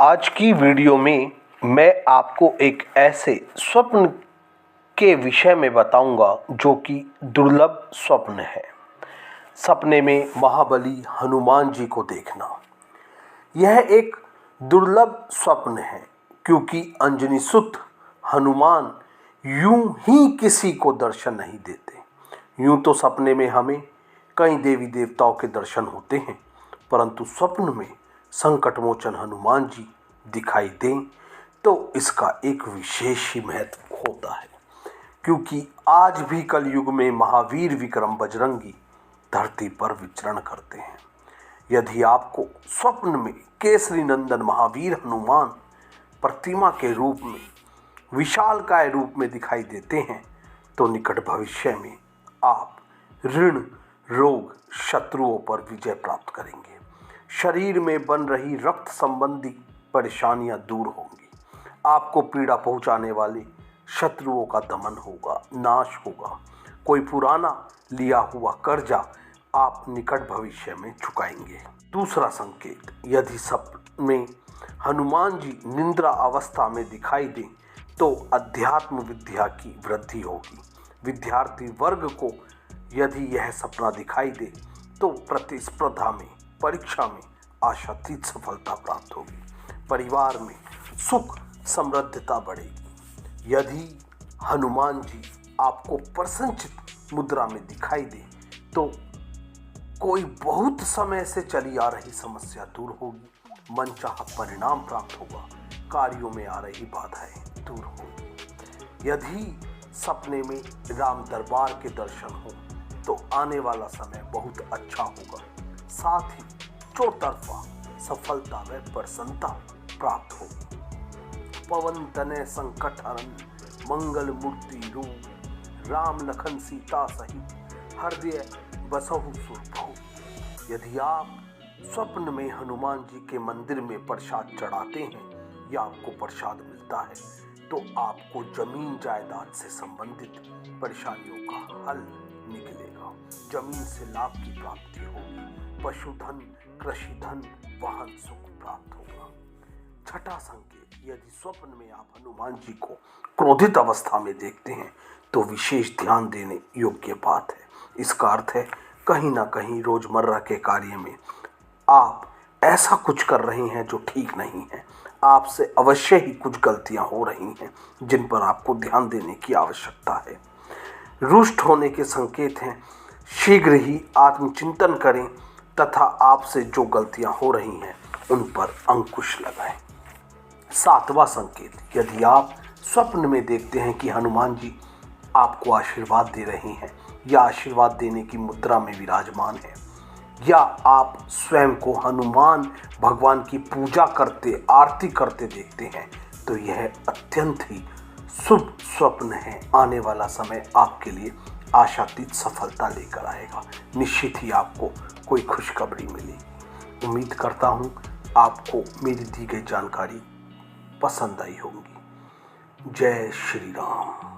आज की वीडियो में मैं आपको एक ऐसे स्वप्न के विषय में बताऊंगा जो कि दुर्लभ स्वप्न है। सपने में महाबली हनुमान जी को देखना यह एक दुर्लभ स्वप्न है, क्योंकि अंजनी सुत हनुमान यूं ही किसी को दर्शन नहीं देते। यूं तो सपने में हमें कई देवी देवताओं के दर्शन होते हैं, परंतु स्वप्न में संकट मोचन हनुमान जी दिखाई दें तो इसका एक विशेष ही महत्व होता है, क्योंकि आज भी कलयुग में महावीर विक्रम बजरंगी धरती पर विचरण करते हैं। यदि आपको स्वप्न में केसरी नंदन महावीर हनुमान प्रतिमा के रूप में, विशालकाय रूप में दिखाई देते हैं तो निकट भविष्य में आप ऋण, रोग, शत्रुओं पर विजय प्राप्त करेंगे। शरीर में बन रही रक्त संबंधी परेशानियां दूर होंगी। आपको पीड़ा पहुंचाने वाले शत्रुओं का दमन होगा, नाश होगा। कोई पुराना लिया हुआ कर्जा आप निकट भविष्य में चुकाएंगे। दूसरा संकेत, यदि सपने में हनुमान जी निद्रा अवस्था में दिखाई दें तो अध्यात्म विद्या की वृद्धि होगी। विद्यार्थी वर्ग को यदि यह सपना दिखाई दे तो प्रतिस्पर्धा में, परीक्षा में आशातीत सफलता प्राप्त होगी। परिवार में सुख समृद्धता बढ़ेगी। यदि हनुमान जी आपको प्रसन्नचित्त मुद्रा में दिखाई दे तो कोई बहुत समय से चली आ रही समस्या दूर होगी, मनचाहा परिणाम प्राप्त होगा, कार्यों में आ रही बाधाएं दूर होंगी। यदि सपने में राम दरबार के दर्शन हो तो आने वाला समय बहुत अच्छा होगा। साथ ही चौतरफा सफलता व प्रसन्नता प्राप्त होगी। पवन तनय संकट हरन मंगल मूर्ति रूप, राम लखन सीता सहित हृदय बसहु सुरभु। यदि आप स्वप्न में हनुमान जी के मंदिर में प्रसाद चढ़ाते हैं या आपको प्रसाद मिलता है तो आपको जमीन जायदाद से संबंधित परेशानियों का हल निकलेगा। जमीन से लाभ की प्राप्ति होगी। पशुधन, कृषि धन, वाहन सुख प्राप्त होगा। छठा संकेत, यदि स्वप्न में आप हनुमान जी को क्रोधित अवस्था में देखते हैं तो विशेष ध्यान देने योग्य बात है। इसका अर्थ है कहीं ना कहीं रोजमर्रा के कार्य में आप ऐसा कुछ कर रहे हैं जो ठीक नहीं है। आपसे अवश्य ही कुछ गलतियां हो रही हैं जिन पर आपको ध्यान देने की आवश्यकता है। रुष्ट होने के संकेत हैं। शीघ्र ही आत्मचिंतन करें तथा आपसे जो गलतियां हो रही हैं उन पर अंकुश लगाएं। सातवां संकेत, यदि आप स्वप्न में देखते हैं कि हनुमान जी आपको आशीर्वाद दे रहे हैं या आशीर्वाद देने की मुद्रा में विराजमान है, या आप स्वयं को हनुमान भगवान की पूजा करते, आरती करते देखते हैं तो यह अत्यंत ही शुभ स्वप्न है। आने वाला समय आपके लिए आशातीत सफलता लेकर आएगा। निश्चित ही आपको कोई खुशखबरी मिलेगी। उम्मीद करता हूँ आपको मेरी दी गई जानकारी पसंद आई होगी। जय श्री राम।